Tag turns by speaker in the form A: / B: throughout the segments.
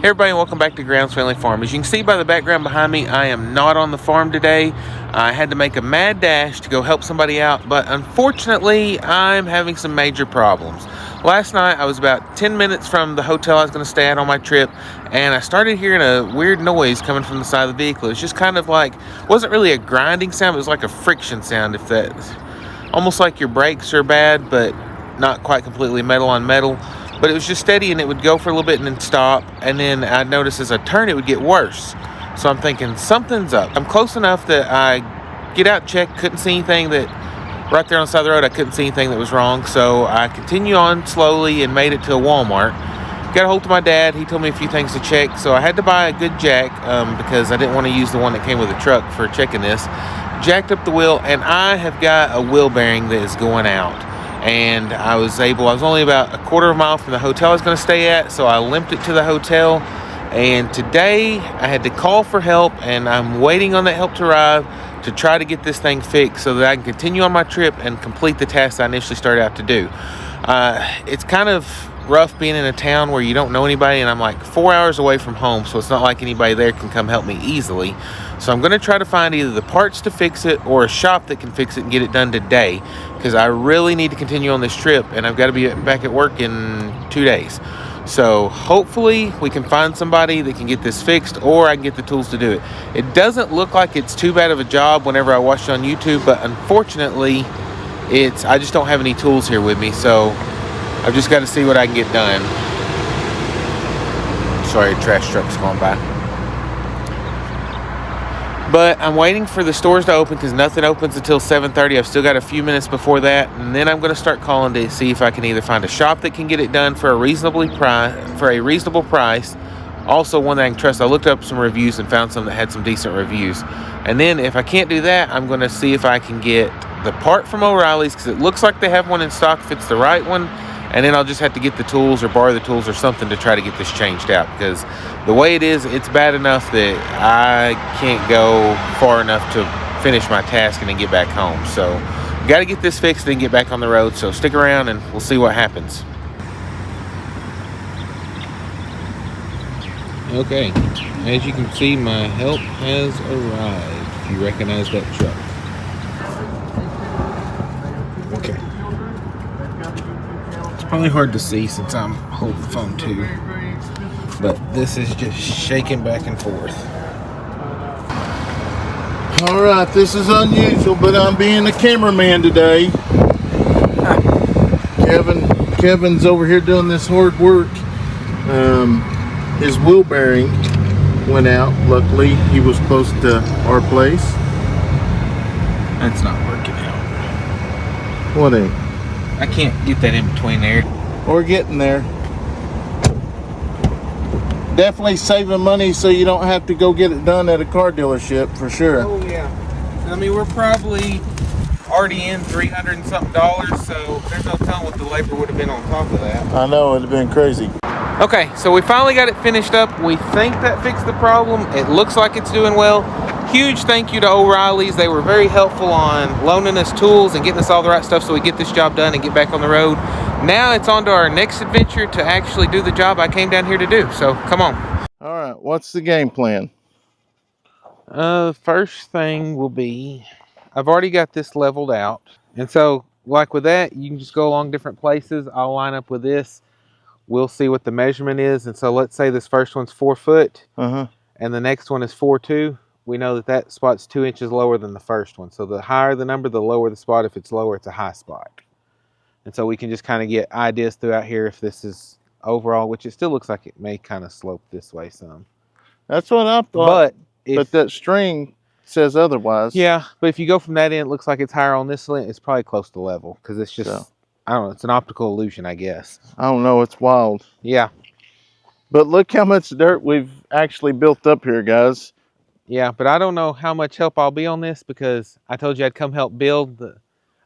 A: Hey everybody, and welcome back to Grounds Family Farm. As you can see by the background behind me, I am not on the farm today. I had to make a mad dash to go help somebody out, but unfortunately, I'm having some major problems. Last night, I was about 10 minutes from the hotel I was going to stay at on my trip, and I started hearing a weird noise coming from the side of the vehicle. It's just kind of like, wasn't really a grinding sound, it was like a friction sound, if that's almost like your brakes are bad, but not quite completely metal on metal. But it was just steady, and it would go for a little bit and then stop, and then I'd notice as I turn it would get worse. So I'm thinking something's up. I'm close enough that I get out, check, couldn't see anything that right there on the side of the road, I couldn't see anything that was wrong. So I continue on slowly and made it to a Walmart. Got a hold of my dad. He told me a few things to check, so I had to buy a good jack because I didn't want to use the one that came with the truck for checking this. Jacked up the wheel, and I have got a wheel bearing that is going out. And I was only about a quarter of a mile from the hotel I was going to stay at, so I limped it to the hotel. And today I had to call for help, and I'm waiting on that help to arrive to try to get this thing fixed so that I can continue on my trip and complete the task I initially started out to do. It's kind of rough being in a town where you don't know anybody, and I'm like 4 hours away from home, so it's not like anybody there can come help me easily. So I'm going to try to find either the parts to fix it or a shop that can fix it and get it done today, because I really need to continue on this trip, and I've got to be back at work in 2 days. So hopefully we can find somebody that can get this fixed, or I can get the tools to do it. It doesn't look like it's too bad of a job whenever I watch it on YouTube, but unfortunately I just don't have any tools here with me, so I've just got to see what I can get done. Sorry, a trash truck's going by. But I'm waiting for the stores to open because nothing opens until 7:30. I've still got a few minutes before that, and then I'm going to start calling to see if I can either find a shop that can get it done for a reasonable price. Also, one that I can trust. I looked up some reviews and found some that had some decent reviews. And then if I can't do that, I'm going to see if I can get the part from O'Reilly's, because it looks like they have one in stock if it's the right one. And then I'll just have to get the tools or borrow the tools or something to try to get this changed out, because the way it is, it's bad enough that I can't go far enough to finish my task and then get back home. So got to get this fixed and get back on the road. So stick around and we'll see what happens. Okay, as you can see, my help has arrived. If you recognize that truck. Okay. Probably hard to see since I'm holding the phone too, but this is just shaking back and forth.
B: All right, this is unusual, but I'm being the cameraman today. Kevin's over here doing this hard work. His wheel bearing went out. Luckily, he was close to our place.
A: That's not working out.
B: What ain't?
A: I can't get that in between there.
B: We're getting there. Definitely saving money so you don't have to go get it done at a car dealership for sure.
A: Oh yeah. I mean, we're probably already in $300 and something, so there's no telling what the labor would have been on top of that.
B: I know, it'd have been crazy.
A: Okay, so we finally got it finished up. We think that fixed the problem. It looks like it's doing well. Huge thank you to O'Reilly's. They were very helpful on loaning us tools and getting us all the right stuff so we get this job done and get back on the road. Now it's on to our next adventure to actually do the job I came down here to do. So come on.
B: All right, what's the game plan?
A: First thing will be, I've already got this leveled out. And so like with that, you can just go along different places. I'll line up with this. We'll see what the measurement is. And so let's say this first one's 4 foot and the next one is 4'2". We know that that spot's 2 inches lower than the first one. So the higher the number, the lower the spot. If it's lower, it's a high spot. And so we can just kind of get ideas throughout here if this is overall, which it still looks like it may kind of slope this way some.
B: That's what I thought. But that string says otherwise.
A: Yeah, but if you go from that end, it looks like it's higher on this end. It's probably close to level because it's just, I don't know, it's an optical illusion, I guess.
B: I don't know, it's wild.
A: Yeah.
B: But look how much dirt we've actually built up here, guys.
A: Yeah, but I don't know how much help I'll be on this because I told you I'd come help build.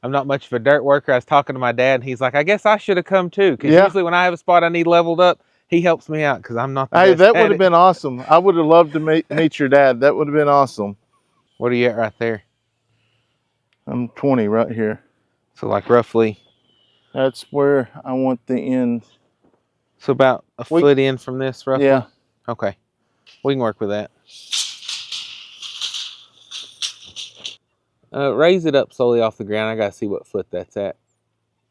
A: I'm not much of a dirt worker. I was talking to my dad, and he's like, I guess I should have come too. Because usually when I have a spot I need leveled up, he helps me out because I'm not the best
B: that would have been awesome. I would have loved to meet your dad. That would have been awesome.
A: What are you at right there?
B: I'm 20 right here.
A: So like roughly?
B: That's where I want the end.
A: So about a foot in from this roughly?
B: Yeah.
A: Okay, we can work with that. Raise it up slowly off the ground. I gotta see what foot that's at.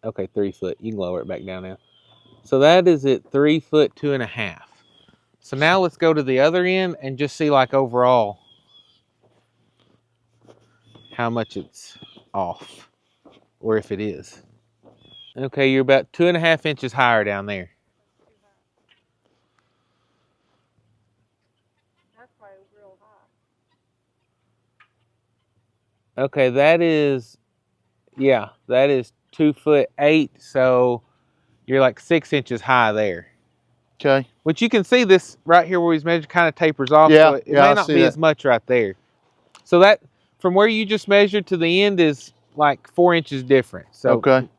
A: Okay, 3 foot. You can lower it back down now. So that is at 3 foot 2.5. So now let's go to the other end and just see like overall how much it's off, or if it is. Okay, you're about 2.5 inches higher down there.
C: That's probably real high.
A: Okay, that is, yeah, that is 2 foot 8. So you're like 6 inches high there.
B: Okay.
A: Which you can see this right here where he's measured kind of tapers off.
B: Yeah,
A: So it may
B: I
A: not
B: see
A: be
B: that.
A: as much right there. So that, from where you just measured to the end is like 4 inches different. So
B: Okay.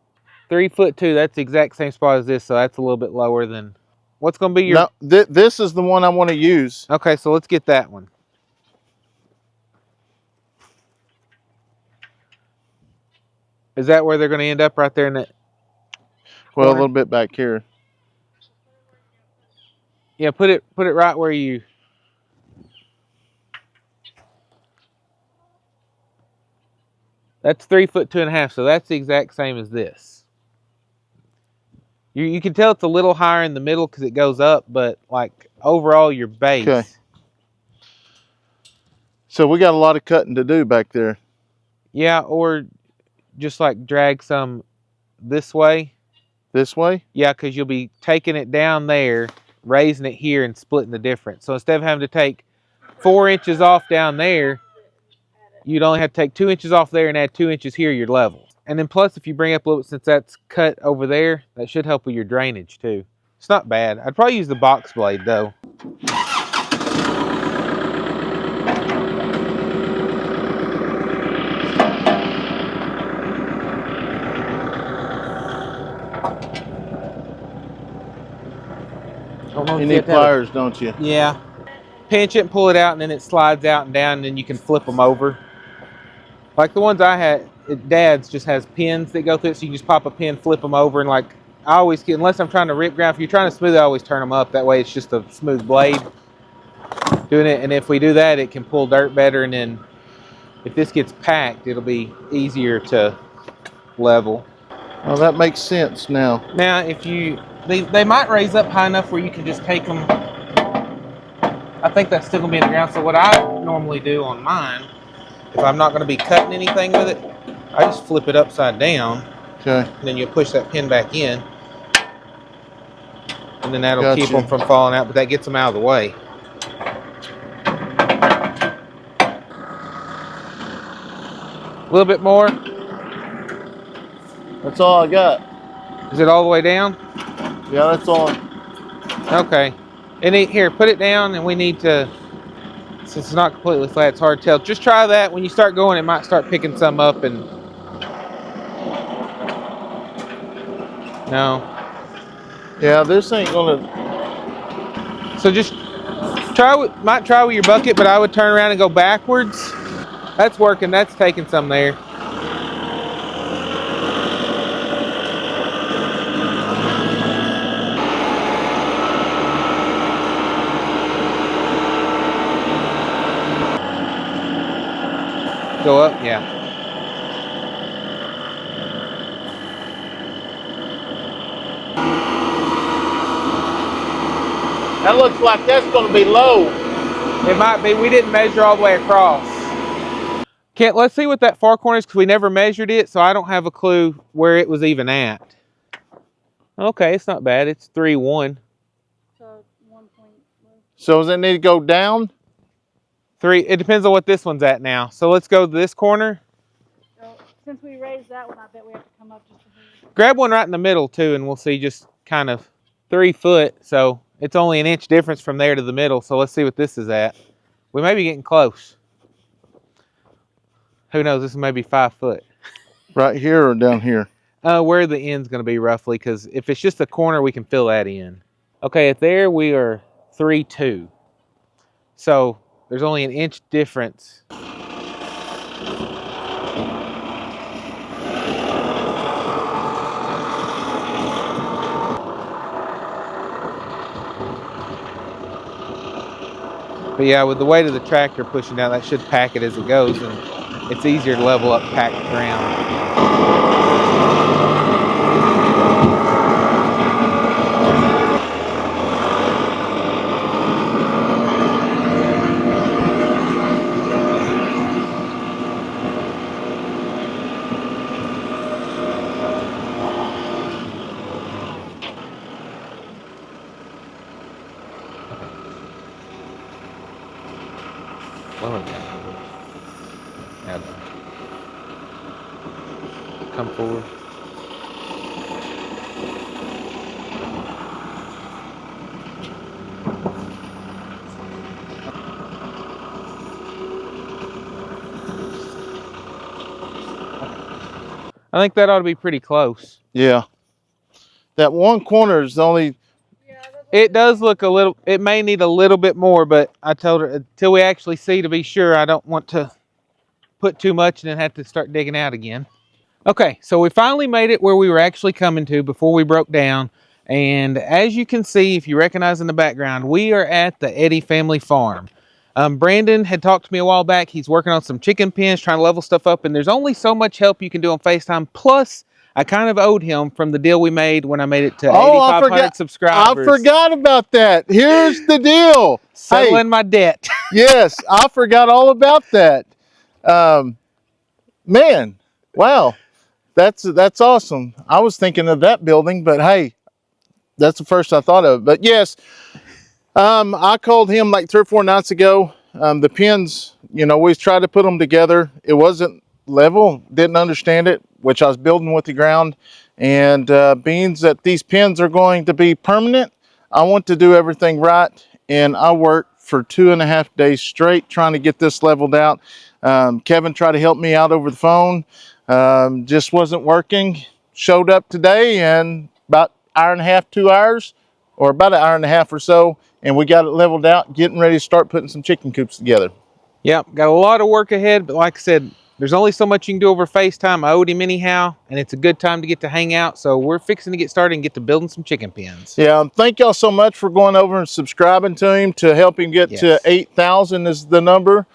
A: 3 foot 2, that's the exact same spot as this. So that's a little bit lower than, what's going to be your...
B: No, this is the one I want to use.
A: Okay, so let's get that one. Is that where they're going to end up right there in that
B: Well, a
A: corner?
B: little bit back here.
A: Yeah, put it right where you... That's 3 foot 2.5, so that's the exact same as this. You can tell it's a little higher in the middle because it goes up, but like overall your base.
B: Okay. So we got a lot of cutting to do back there.
A: Yeah, or just like drag some this way.
B: This way?
A: Yeah, because you'll be taking it down there, raising it here, and splitting the difference. So instead of having to take 4 inches off down there, you'd only have to take 2 inches off there and add 2 inches here, you're level. And then plus, if you bring up a little bit, since that's cut over there, that should help with your drainage too. It's not bad. I'd probably use the box blade though.
B: You need pliers, don't you?
A: Yeah. Pinch it and pull it out, and then it slides out and down, and then you can flip them over. Like the ones I had at Dad's just has pins that go through it, so you can just pop a pin, flip them over, and like I always get, unless I'm trying to rip ground, if you're trying to smooth it, I always turn them up. That way it's just a smooth blade doing it, and if we do that, it can pull dirt better, and then if this gets packed, it'll be easier to level.
B: Well, that makes sense now.
A: Now, if you, they might raise up high enough where you can just take them. I think that's still gonna be in the ground. So what I normally do on mine, if I'm not gonna be cutting anything with it, I just flip it upside down.
B: Okay.
A: And then you push that pin back in, and then that'll keep them from falling out. But that gets them out of the way. A little bit more.
B: That's all I got.
A: Is it all the way down?
B: Yeah, that's all.
A: Okay. And here, put it down, and we need to, since it's not completely flat, it's hard to tell. Just try that. When you start going, it might start picking some up, and no.
B: Yeah, this ain't gonna.
A: So just might try with your bucket, but I would turn around and go backwards. That's working. That's taking some there. Go up, yeah.
B: That looks like that's gonna be low.
A: It might be. We didn't measure all the way across. Let's see what that far corner is, because we never measured it, so I don't have a clue where it was even at. Okay, it's not bad. It's 3-1.
C: So 1 point.
B: So does it need to go down?
A: 3. It depends on what this one's at now. So let's go to this corner.
C: So since we raised that one, I bet we have to come up just a bit.
A: Grab one right in the middle too, and we'll see just kind of 3 foot. So it's only an inch difference from there to the middle. So let's see what this is at. We may be getting close. Who knows? This may be 5 foot.
B: Right here or down here?
A: Where the end's going to be roughly, because if it's just a corner, we can fill that in. Okay, at there we are 3-2. So there's only an inch difference. But yeah, with the weight of the tractor pushing down, that should pack it as it goes, and it's easier to level up packed ground. Lower down. Now down. Come forward. I think that ought to be pretty close.
B: Yeah. That one corner is the only.
A: It does look a little, it may need a little bit more, but I told her until we actually see to be sure, I don't want to put too much and then have to start digging out again. Okay, so we finally made it where we were actually coming to before we broke down. And as you can see, if you recognize in the background, we are at the Eddy family farm. Brandon had talked to me a while back. He's working on some chicken pens, trying to level stuff up, and there's only so much help you can do on FaceTime. Plus, I kind of owed him from the deal we made when I made it to 8,500 subscribers.
B: I forgot about that. Here's the deal.
A: Settling my debt.
B: Yes, I forgot all about that. Man, wow. That's awesome. I was thinking of that building, but hey, that's the first I thought of. But yes, I called him like 3 or 4 nights ago. The pins, you know, we tried to put them together. It wasn't level, didn't understand it, which I was building with the ground. And being that these pins are going to be permanent, I want to do everything right. And I worked for 2.5 days straight trying to get this leveled out. Kevin tried to help me out over the phone. Just wasn't working. Showed up today and about 1.5 to 2 hours, or about 1.5 hours or so, and we got it leveled out, getting ready to start putting some chicken coops together.
A: Yep, got a lot of work ahead, but like I said, there's only so much you can do over FaceTime. I owed him anyhow, and it's a good time to get to hang out, so we're fixing to get started and get to building some chicken pens.
B: Yeah, thank y'all so much for going over and subscribing to him to help him get to 8,000 is the number.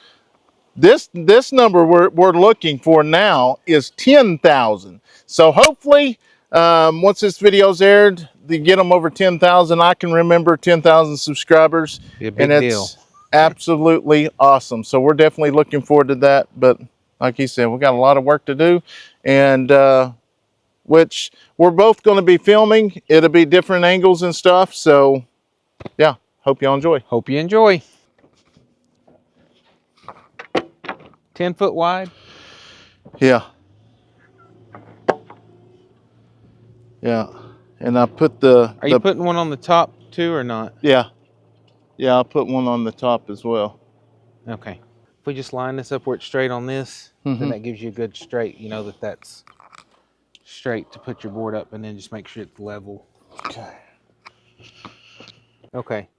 B: This number we're looking for now is 10,000. So hopefully, once this video's aired, to get them over 10,000, I can remember 10,000 subscribers,
A: and
B: it's absolutely awesome. So we're definitely looking forward to that. But like he said, we got a lot of work to do, and which we're both going to be filming. It'll be different angles and stuff. So yeah, hope y'all enjoy.
A: Hope you enjoy. 10 foot wide.
B: Yeah. Yeah. And I put the...
A: Are you putting one on the top too or not?
B: Yeah. Yeah, I'll put one on the top as well.
A: Okay. If we just line this up where it's straight on this, then that gives you a good straight, you know, that's straight to put your board up, and then just make sure it's level.
B: Okay.
A: Okay.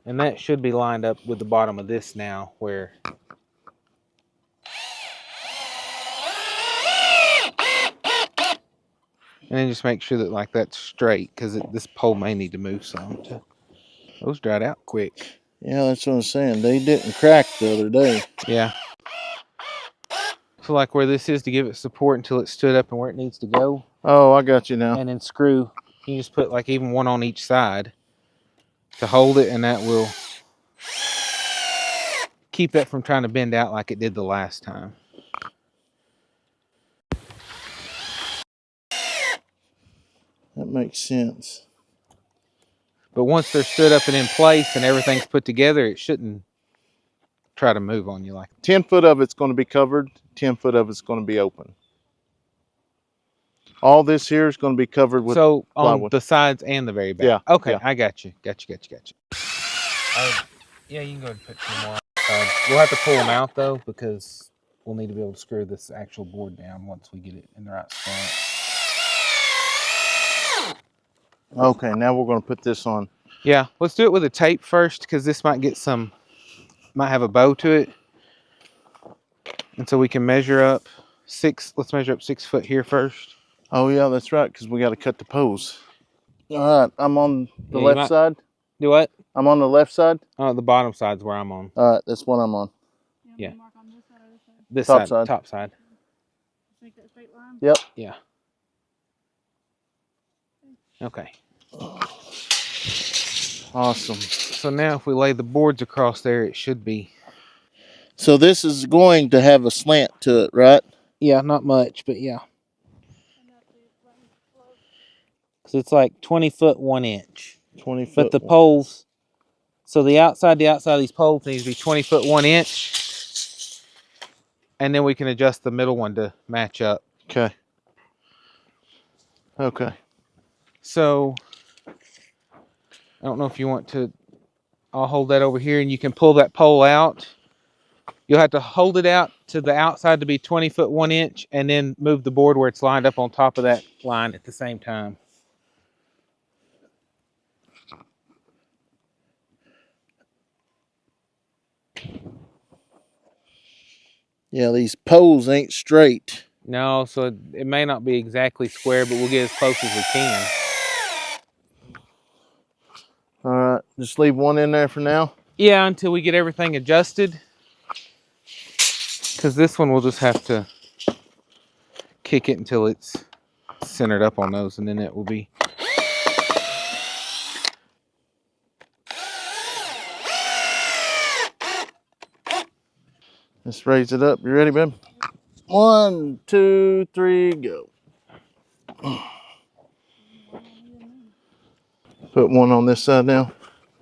A: And that should be lined up with the bottom of this now, where... And then just make sure that like that's straight, because this pole may need to move some. Those dried out quick.
B: Yeah, that's what I'm saying. They didn't crack the other day.
A: Yeah. So like where this is to give it support until it stood up and where it needs to go.
B: Oh, I got you now.
A: And then screw. You just put like even one on each side to hold it, and that will keep that from trying to bend out like it did the last time.
B: That makes sense.
A: But once they're stood up and in place and everything's put together, it shouldn't try to move on you like that.
B: 10 foot of it's going to be covered. 10 foot of it's going to be open. All this here is going to be covered with
A: so on
B: plywood.
A: The sides and the very back.
B: Yeah.
A: Okay,
B: yeah.
A: I got you. Yeah, you can go ahead and put 2 more. We'll have to pull them out though, because we'll need to be able to screw this actual board down once we get it in the right spot.
B: Okay, now we're going to put this on.
A: Yeah, let's do it with a tape first, because this might have a bow to it. And so we can measure up let's measure up 6 foot here first.
B: Oh yeah, that's right, because we got to cut the posts. All right, I'm on the left side.
A: Do what?
B: I'm on the left side?
A: The bottom side's where I'm on.
B: All right, that's what I'm on.
A: Yeah.
C: Mark on this side or this side?
A: This
B: Top
A: side,
B: side.
A: top side.
C: Make that straight line?
B: Yep.
A: Yeah. Okay.
B: Awesome.
A: So now if we lay the boards across there, it should be.
B: So this is going to have a slant to it, right?
A: Yeah, not much, but yeah. Because it's like 20 foot 1 inch.
B: 20 foot.
A: But the poles, so the outside of these poles needs to be 20 foot 1 inch. And then we can adjust the middle one to match up.
B: Okay. Okay.
A: So I don't know if you want to, I'll hold that over here and you can pull that pole out. You'll have to hold it out to the outside to be 20 foot 1 inch and then move the board where it's lined up on top of that line at the same time.
B: Yeah, these poles ain't straight.
A: No, so it may not be exactly square, but we'll get as close as we can.
B: All right, just leave one in there for now.
A: Yeah, until we get everything adjusted. Because this one we'll just have to kick it until it's centered up on those, and then it will be.
B: Let's raise it up. You ready, babe? 1, 2, 3, go. Put one on this side now.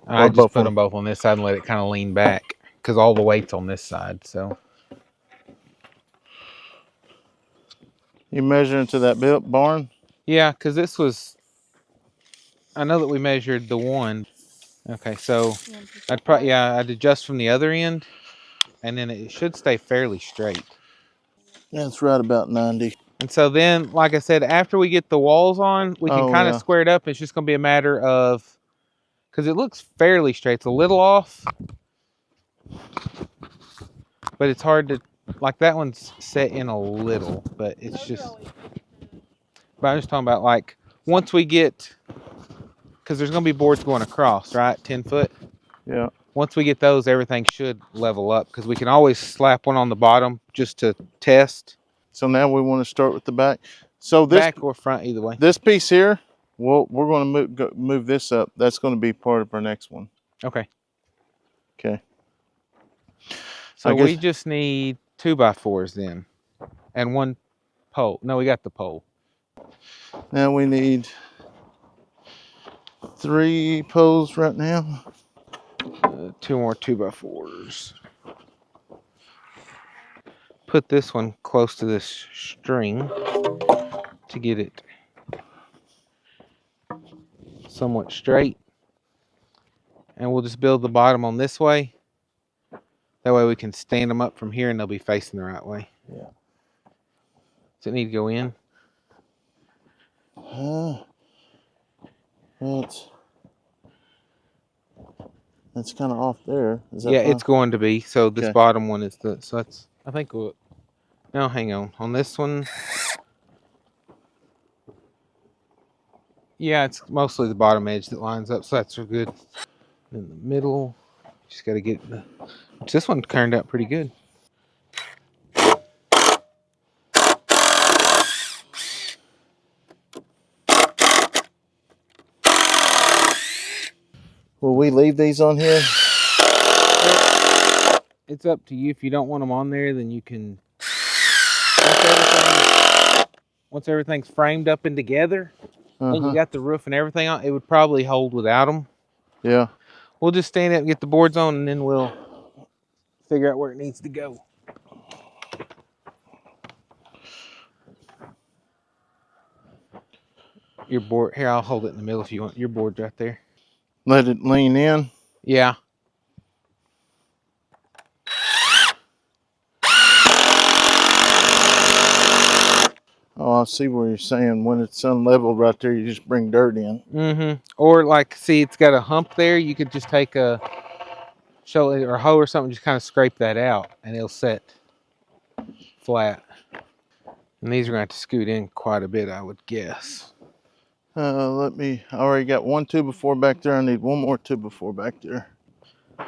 A: I just put them both on this side and let it kind of lean back because all the weight's on this side. So
B: you measuring to that barn?
A: yeah, because this was. I know that we measured the one. Okay, so I'd adjust from the other end, and then it should stay fairly straight.
B: That's right about 90.
A: And so then, like I said, after we get the walls on, we can kind of square it up. It's just going to be a matter of, because it looks fairly straight. It's a little off, but it's hard to, like that one's set in a little, but it's just, but I'm just talking about like, once we get, because there's going to be boards going across, right? 10 foot.
B: Yeah.
A: Once we get those, everything should level up because we can always slap one on the bottom just to test.
B: So now we want to start with the back. So this
A: back or front, either way.
B: This piece here, we're going to move this up. That's going to be part of our next one.
A: Okay.
B: Okay.
A: So we just need 2x4s then, and one pole. No, we got the pole.
B: Now we need 3 poles right now.
A: 2 more 2x4s. Put this one close to this string to get it somewhat straight. And we'll just build the bottom on this way. That way we can stand them up from here and they'll be facing the right way.
B: Yeah.
A: Does it need to go in?
B: That's kind of off there. Is that
A: yeah,
B: fine?
A: It's going to be. So this bottom one is the, so that's, I think we'll, no, hang on this one. Yeah, it's mostly the bottom edge that lines up, so that's good. In the middle, just got to get the, this one turned out pretty good.
B: Will we leave these on here?
A: It's up to you. If you don't want them on there, then you can. Once everything's framed up and together, and you got the roof and everything on, it would probably hold without them.
B: Yeah.
A: We'll just stand up and get the boards on, and then we'll figure out where it needs to go. Your board here, I'll hold it in the middle if you want. Your board's right there.
B: Let it lean in.
A: Yeah.
B: Oh, I see where you're saying when it's unleveled right there, you just bring dirt in.
A: Mm-hmm. Or like, see, it's got a hump there. You could just take a shovel or a hoe or something, just kind of scrape that out, and it'll set flat. And these are going to have to scoot in quite a bit, I would guess.
B: I already got 1 2x4 back there. I need 1 more 2x4 back there.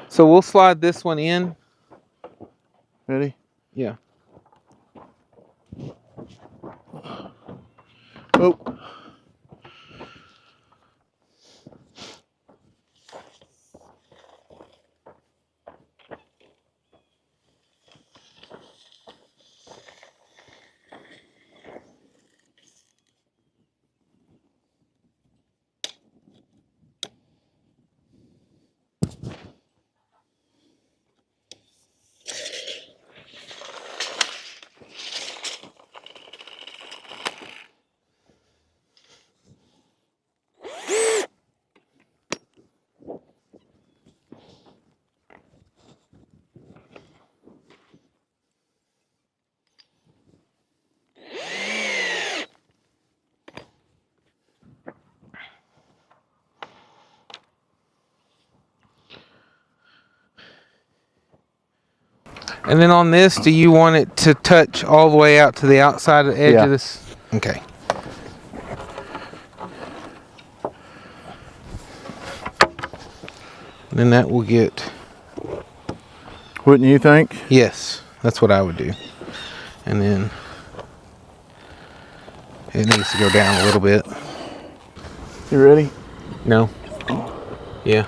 A: So we'll slide this one in.
B: Ready?
A: Yeah.
B: Oh.
A: And then on this, do you want it to touch all the way out to the outside of the edge
B: Yeah.
A: of this? Okay. And then that will get,
B: Wouldn't you think?
A: yes, that's what I would do. And then it needs to go down a little bit.
B: You ready?
A: No. Yeah.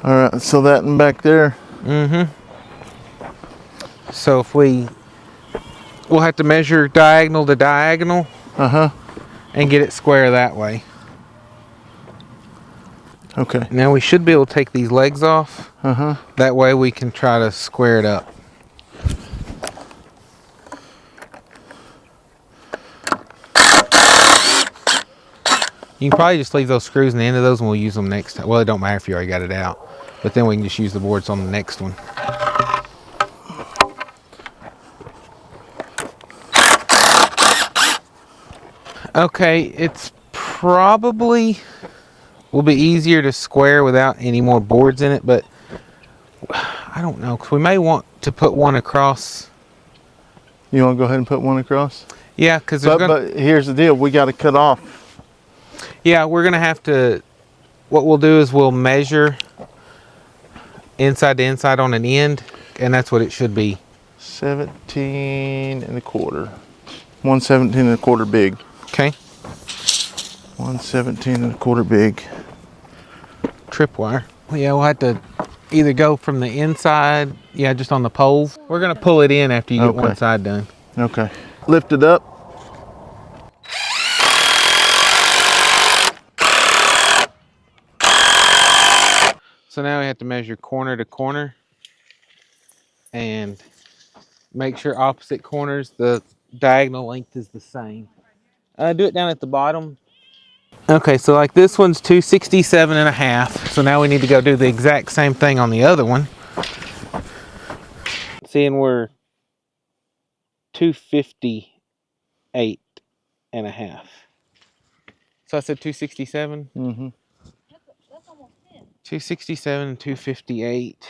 B: All right, so that and back there.
A: Mm-hmm. So if we'll have to measure diagonal to diagonal and get it square that way.
B: Okay.
A: Now we should be able to take these legs off. That way we can try to square it up. You can probably just leave those screws in the end of those and we'll use them next time. Well, it don't matter if you already got it out. But then we can just use the boards on the next one. Okay, it's probably will be easier to square without any more boards in it, but I don't know, because we may want to put one across.
B: You want to go ahead and put one across?
A: Yeah, because
B: but here's the deal. We got to cut off.
A: Yeah, we're going to have to, what we'll do is we'll measure inside to inside on an end, and that's what it should be.
B: 17 1/4. 117 1/4 big.
A: Okay.
B: 117 1/4 big.
A: Tripwire. Yeah, we'll have to either go from the inside, yeah, just on the poles. We're going to pull it in after you get one side done.
B: Okay. Lift it up.
A: So now we have to measure corner to corner and make sure opposite corners the diagonal length is the same. Do it down at the bottom. Okay, so like this one's 267 1/2. So now we need to go do the exact same thing on the other one. Seeing we're 258 1/2. So I said 267?
B: Mm-hmm.
C: That's almost 10.
A: 267 and 258.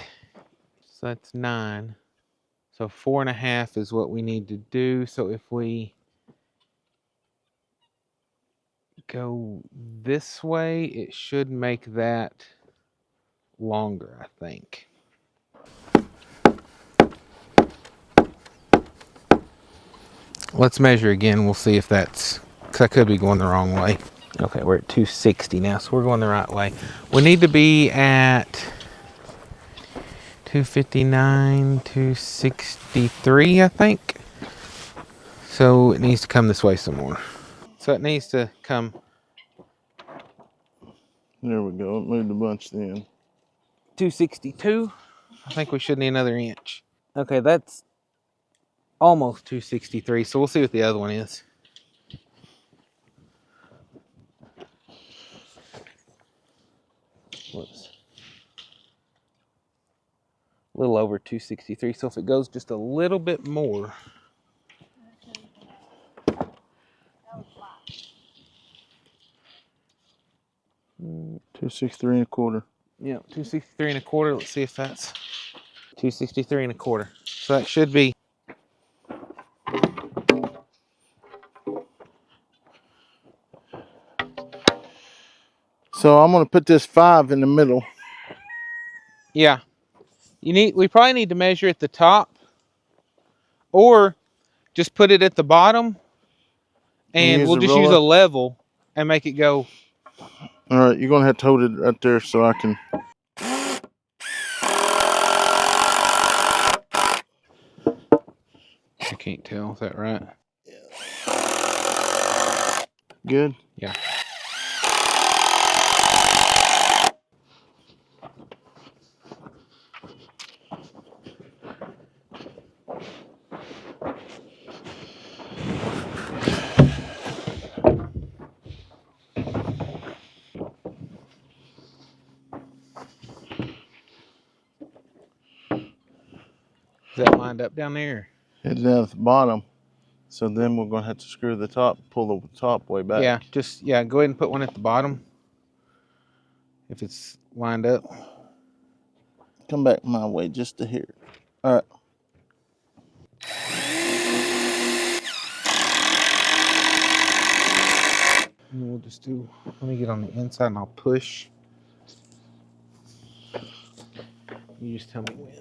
A: So that's 9. So 4 1/2 is what we need to do. So if we go this way, it should make that longer, I think. Let's measure again. We'll see if that's, because I could be going the wrong way. Okay, we're at 260 now, so we're going the right way. We need to be at 259, 263, I think. So it needs to come this way some more. So it needs to come.
B: There we go. It moved a bunch then.
A: 262. I think we should need another inch. Okay, that's almost 263, so we'll see what the other one is. Whoops. A little over 263, so if it goes just a little bit more.
B: 263 1/4.
A: Yeah, 263 1/4. Let's see if that's 263 1/4. So that should be
B: So I'm gonna put this 5 in the middle.
A: Yeah. We probably need to measure at the top, or just put it at the bottom, and
B: Use
A: we'll
B: the
A: just use
B: ruler.
A: a level and make it go.
B: All right, you're gonna have to hold it right there so I can.
A: I can't tell. Is that right?
B: Good.
A: Yeah. Is that lined up down there?
B: Heading down at the bottom. So then we're gonna have to screw the top, pull the top way back.
A: Yeah, go ahead and put one at the bottom if it's lined up.
B: Come back my way just to here. All right.
A: And we'll just let me get on the inside and I'll push. You just tell me when.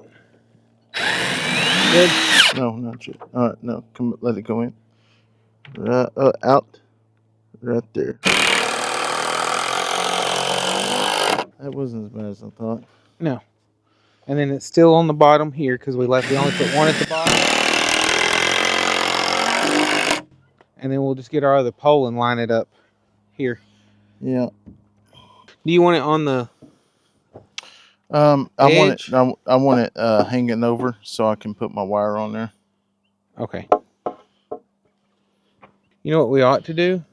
A: Good?
B: No, not yet. All right, no, come, let it go in. Right, out, right there. That wasn't as bad as I thought.
A: No. And then it's still on the bottom here because we only put one at the bottom. And then we'll just get our other pole and line it up here.
B: Yeah.
A: Do you want it on the
B: I
A: edge?
B: want it hanging over so I can put my wire on there.
A: Okay. You know what we ought to do?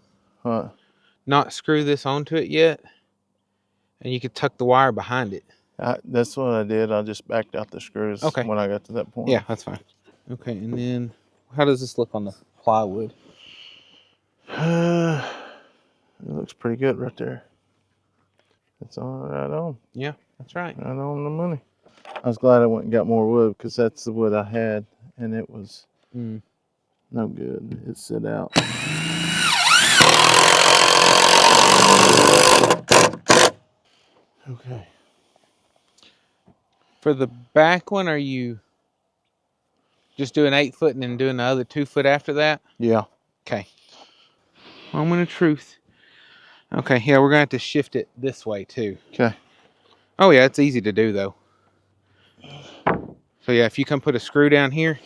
A: Not screw this onto it yet. And you could tuck the wire behind it.
B: That's what I did. I just backed out the screws when I got to that point.
A: Yeah, that's fine. Okay, and then how does this look on the plywood?
B: It looks pretty good right there. It's all right on.
A: Yeah, that's right.
B: Right on the money. I was glad I went and got more wood because that's the wood I had, and it was no good. It sit out. Okay.
A: For the back one, are you just doing 8 foot and then doing the other 2 foot after that?
B: Yeah.
A: Okay. Moment of truth. Okay, yeah, we're going to have to shift it this way too.
B: Okay.
A: Oh yeah, it's easy to do though. So yeah, if you come put a screw down here.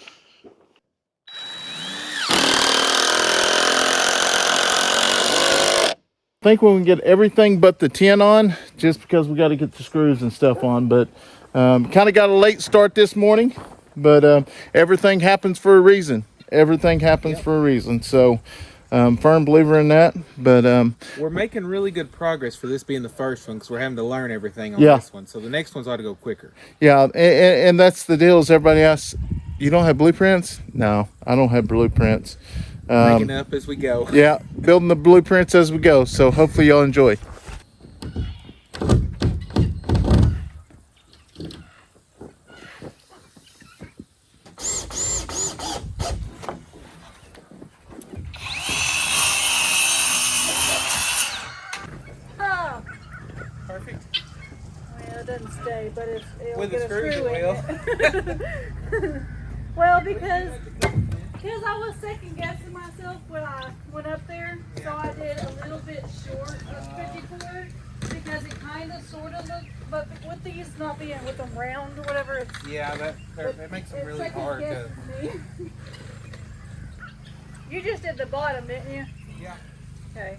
B: I think we can get everything but the tin on, just because we got to get the screws and stuff on. But kind of got a late start this morning, but everything happens for a reason. Everything happens for a reason. So firm believer in that. But
A: we're making really good progress for this being the first one because we're having to learn everything on this one. So the next ones ought to go quicker.
B: Yeah, and that's the deal. Is everybody asks, you don't have blueprints? No, I don't have blueprints.
A: Making up as we go.
B: Yeah, building the blueprints as we go. So hopefully y'all enjoy.
C: Oh,
A: Perfect.
C: well, it doesn't stay, but it'll
A: With
C: get
A: the screws,
C: screw
A: it
C: in it. Well, because I was second guessing myself when I went up there, so I did a little bit short of 54 because it kind of sort of looked, but with these not being with them round or whatever, it's
A: that makes them really hard to.
C: me. You just did the bottom, didn't you?
A: Yeah.
C: Okay.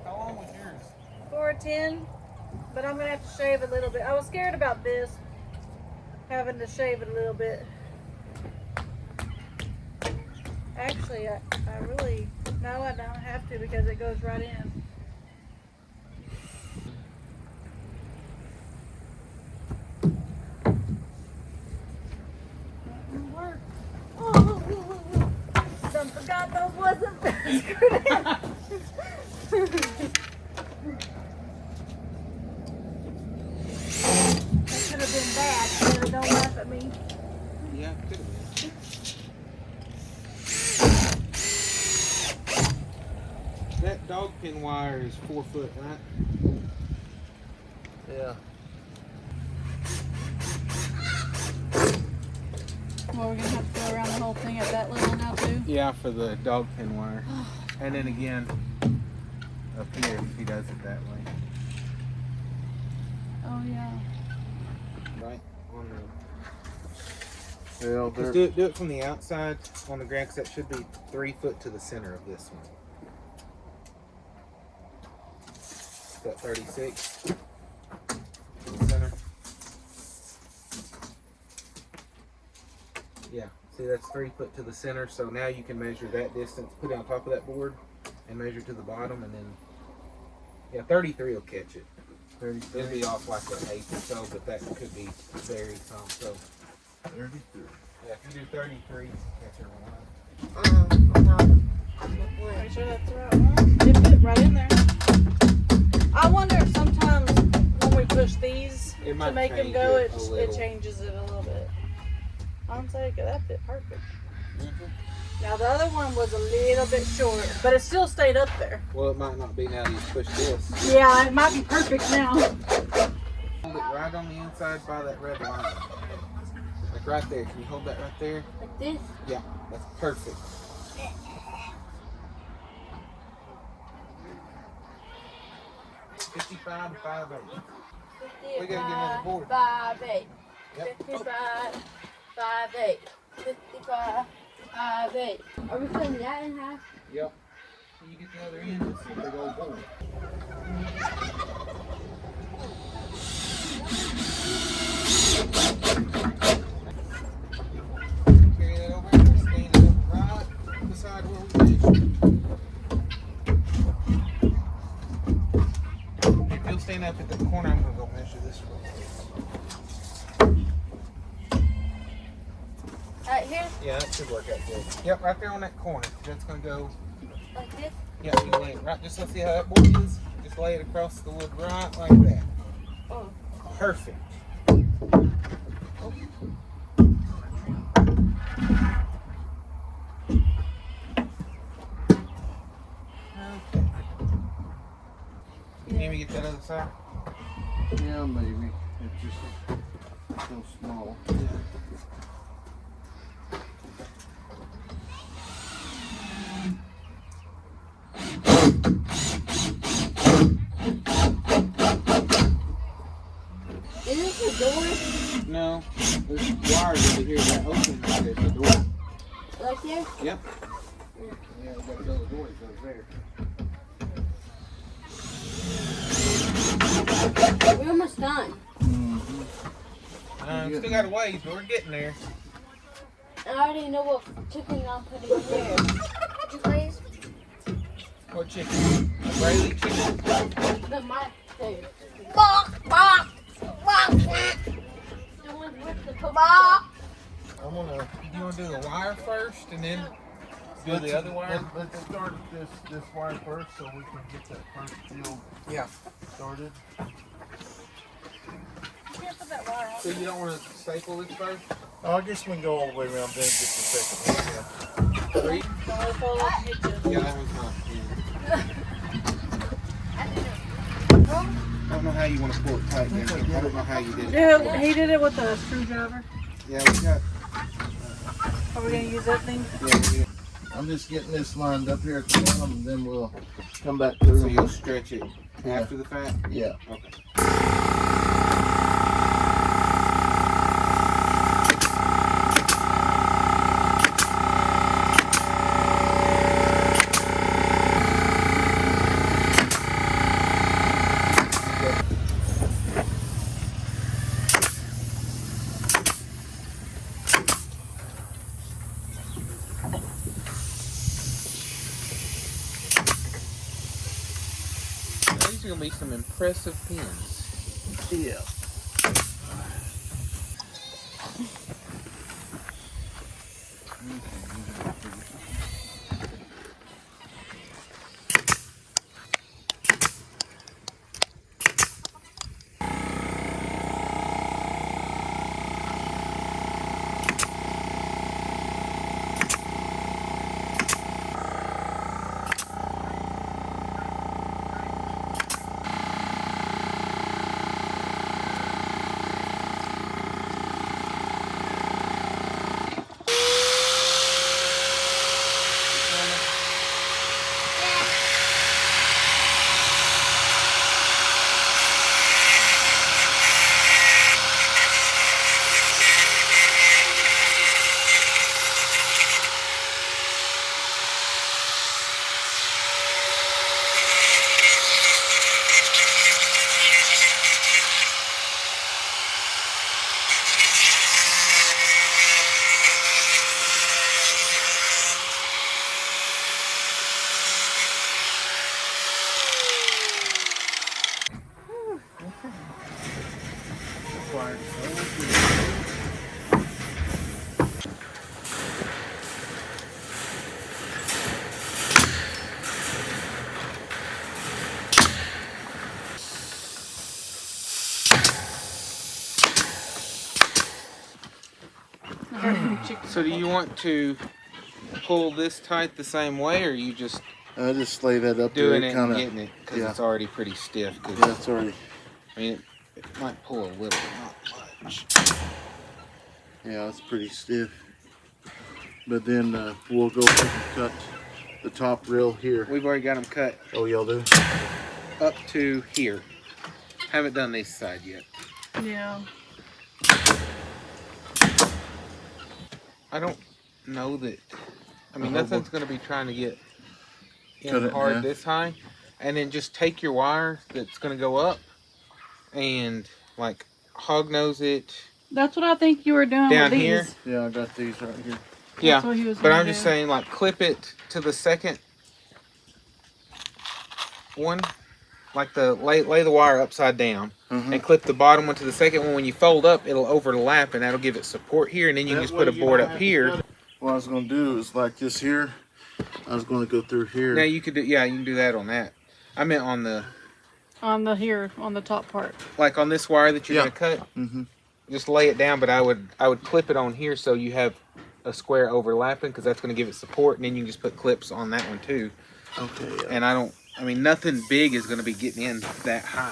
A: How long was yours?
C: 410, but I'm gonna have to shave a little bit. I was scared about this, having to shave it a little bit. Actually, I really, no, I don't have to because it goes right in.
A: That dog pin wire is 4 foot, right?
B: Yeah.
C: Well, we're gonna have to go around the whole thing at that level now too.
A: Yeah, for the dog pin wire. And then again, up here, if he does it that way.
C: Oh yeah.
A: Right? On the...
B: Well,
A: Just do it from the outside on the ground, because that should be 3 foot to the center of this one. That 36 to the center. Yeah, see that's 3 foot to the center. So now you can measure that distance, put it on top of that board, and measure to the bottom, and then yeah, 33 will catch it. 33. It'll be off like an eighth or so, but that could be very some. So
B: 33.
A: yeah, if you do 33, catch everyone.
C: Are you sure that's the right one? It fit right in there. I wonder if sometimes when we push these
A: It
C: to
A: might
C: make them
A: change
C: go,
A: it
C: it
A: a little.
C: changes it a little bit. I'm saying that fit perfect.
A: Mm-hmm.
C: Now the other one was a little bit short, but it still stayed up there.
A: Well, it might not be now that you push this.
C: Yeah, it might be perfect now.
A: Hold it right on the inside by that red line. Like right there. Can you hold that right there?
C: Like this?
A: Yeah, that's perfect. $55 5 We gotta get another board.
D: 5-8.
A: Yep.
D: 55, 5-8. 55, 5-8. Are we cutting that in half?
A: Yep. When you get the other end, it's a big old board. Carry that over and stand it up right beside where we measured. If you'll stand up at the corner, I'm gonna go measure this one.
D: Right here?
A: Yeah, that should work out good. Yep, right there on that corner. That's gonna go.
D: Like this?
A: Yeah, you lay it right. Just let's see how that board is. Just lay it across the wood right like that.
D: Oh.
A: Perfect. Okay. Can you get that other side?
B: Yeah, maybe. It's just so small.
D: Is this a door?
A: No, there's wires over here that open right there, the door.
D: Right there?
A: Yep. Yeah, we got to build a door that goes there.
D: We're almost done.
A: Still got a ways, but we're getting there.
D: I already know what chicken I'm putting in there. Could you please?
A: What chicken? A Braley chicken?
D: The my thing. Bark, bark, bark. The one with the bark.
B: I'm gonna.
A: You want to do the wire first and then do the other wire?
B: Let's start this wire first so we can get that first field
A: Yeah.
B: started.
C: Can't put that wire on.
A: So you don't want to staple this first?
B: Oh, I guess we can go all the way around then just a second. Yeah.
A: Three?
C: Don't fall off and hit you.
A: Yeah, that one's not. I don't know how you want to pull it tight down. I don't know how you did it.
C: Yeah, he did it with a screwdriver.
A: Yeah, we got.
C: Are we gonna use that thing?
A: Yeah,
B: I'm just getting this lined up here at the bottom, and then we'll come back through.
A: so you'll stretch it after the fact?
B: Yeah.
A: Okay. These are going to be some impressive pins.
B: Yeah.
C: chicken.
A: So do you want to pull this tight the same way, or are you just
B: I just lay that up
A: doing
B: there,
A: it
B: kind
A: and
B: of.
A: getting it? Because
B: yeah.
A: it's already pretty stiff.
B: Yeah, it's already.
A: I mean, it might pull a little, not much.
B: Yeah, it's pretty stiff. But then we'll go ahead and cut the top rail here.
A: We've already got them cut
B: Oh, y'all do?
A: up to here. Haven't done this side yet.
C: Yeah.
A: I don't know that. I mean,
B: Uh-huh.
A: nothing's going to be trying to get
B: Cut
A: in
B: it in
A: hard
B: half.
A: this high. And then just take your wire that's going to go up and like hog nose it
C: That's what I think you were doing
A: down
C: with these.
A: here.
B: Yeah, I got these right here.
A: Yeah,
C: what he was
A: but
C: gonna
A: I'm just
C: do.
A: saying, like, clip it to the second one, like lay the wire upside down,
B: Mhm.
A: and clip the bottom one to the second one. When you fold up, it'll overlap, and that'll give it support here, and then you can
B: That
A: just put a
B: way you
A: board
B: don't
A: up
B: have to
A: here.
B: cut it. What I was going to do is like this here. I was going to go through here.
A: Now you could do, yeah, you can do that on that. I meant on the,
C: On the top part.
A: like on this wire that you're
B: Yeah.
A: gonna cut.
B: Mm-hmm.
A: Just lay it down, but I would clip it on here so you have a square overlapping, because that's going to give it support, and then you can just put clips on that one too.
B: Okay. Yeah.
A: And I mean, nothing big is going to be getting in that high.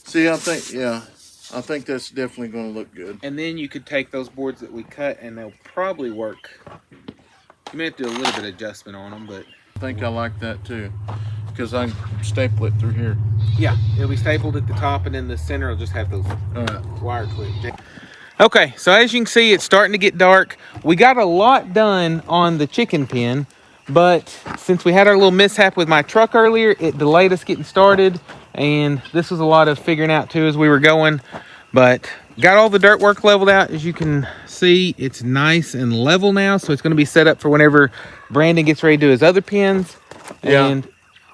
B: See, I think that's definitely going to look good.
A: And then you could take those boards that we cut, and they'll probably work. You may have to do a little bit of adjustment on them, but
B: I think I like that too, because I can staple it through here.
A: yeah, it'll be stapled at the top, and then the center will just have those
B: All right.
A: wire clips. Okay, so as you can see, it's starting to get dark. We got a lot done on the chicken pen, but since we had our little mishap with my truck earlier, it delayed us getting started, and this was a lot of figuring out too as we were going. But got all the dirt work leveled out. As you can see, it's nice and level now, so it's going to be set up for whenever Brandon gets ready to do his other pens.
B: Yeah.
A: And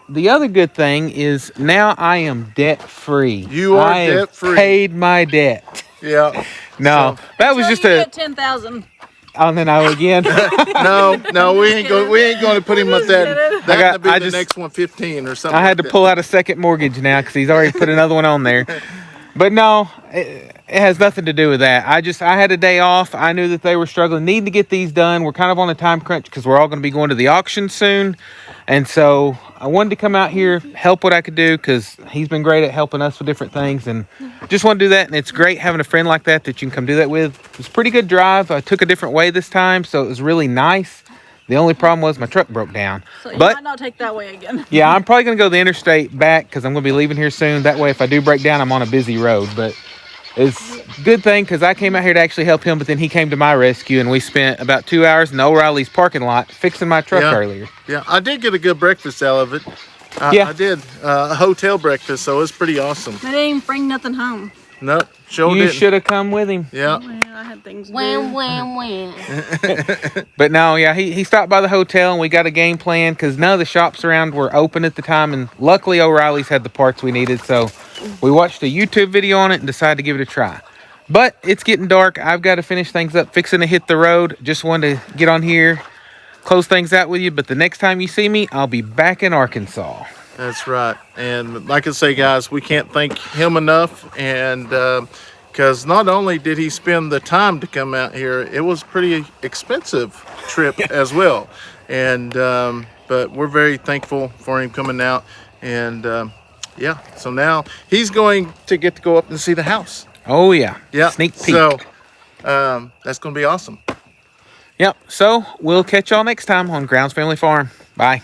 A: the other good thing is now I am debt free.
B: You are
A: I have
B: debt-free.
A: paid my debt.
B: Yeah.
A: No, that was just
C: you
A: a.
C: get 10,000.
A: And then I again.
B: No, we ain't going to put him at that. That would be the next one, 15 or something.
A: I had to pull out a second mortgage now because he's already put another one on there. But no, it has nothing to do with that. I had a day off. I knew that they were struggling, needing to get these done. We're kind of on a time crunch because we're all going to be going to the auction soon. And so I wanted to come out here, help what I could do, because he's been great at helping us with different things. And just want to do that. And it's great having a friend like that you can come do that with. It was a pretty good drive. I took a different way this time, so it was really nice. The only problem was my truck broke down.
C: So you
A: But
C: might not take that way again.
A: yeah, I'm probably going to go the interstate back because I'm going to be leaving here soon. That way, if I do break down, I'm on a busy road. But it's a good thing because I came out here to actually help him, but then he came to my rescue, and we spent about 2 hours in the O'Reilly's parking lot fixing my truck earlier.
B: Yeah, I did get a good breakfast out of it.
A: Yeah.
B: I did. A hotel breakfast, so it was pretty awesome.
C: They didn't even bring nothing home.
B: No, sure
A: You
B: didn't.
A: should have come with him.
B: Yeah.
C: Well, I had things to
D: Wham,
C: do.
D: wham, wham.
A: But no, yeah, he stopped by the hotel, and we got a game plan because none of the shops around were open at the time. And luckily, O'Reilly's had the parts we needed. So we watched a YouTube video on it and decided to give it a try. But it's getting dark. I've got to finish things up, fixing to hit the road. Just wanted to get on here, close things out with you. But the next time you see me, I'll be back in Arkansas.
B: That's right. And like I say, guys, we can't thank him enough. And because not only did he spend the time to come out here, it was a pretty expensive trip as well. And but we're very thankful for him coming out. And yeah, so now he's going to get to go up and see the house.
A: Oh, yeah.
B: Yeah.
A: Sneak peek.
B: So that's going to be awesome.
A: Yep. So we'll catch y'all next time on Grounds Family Farm. Bye.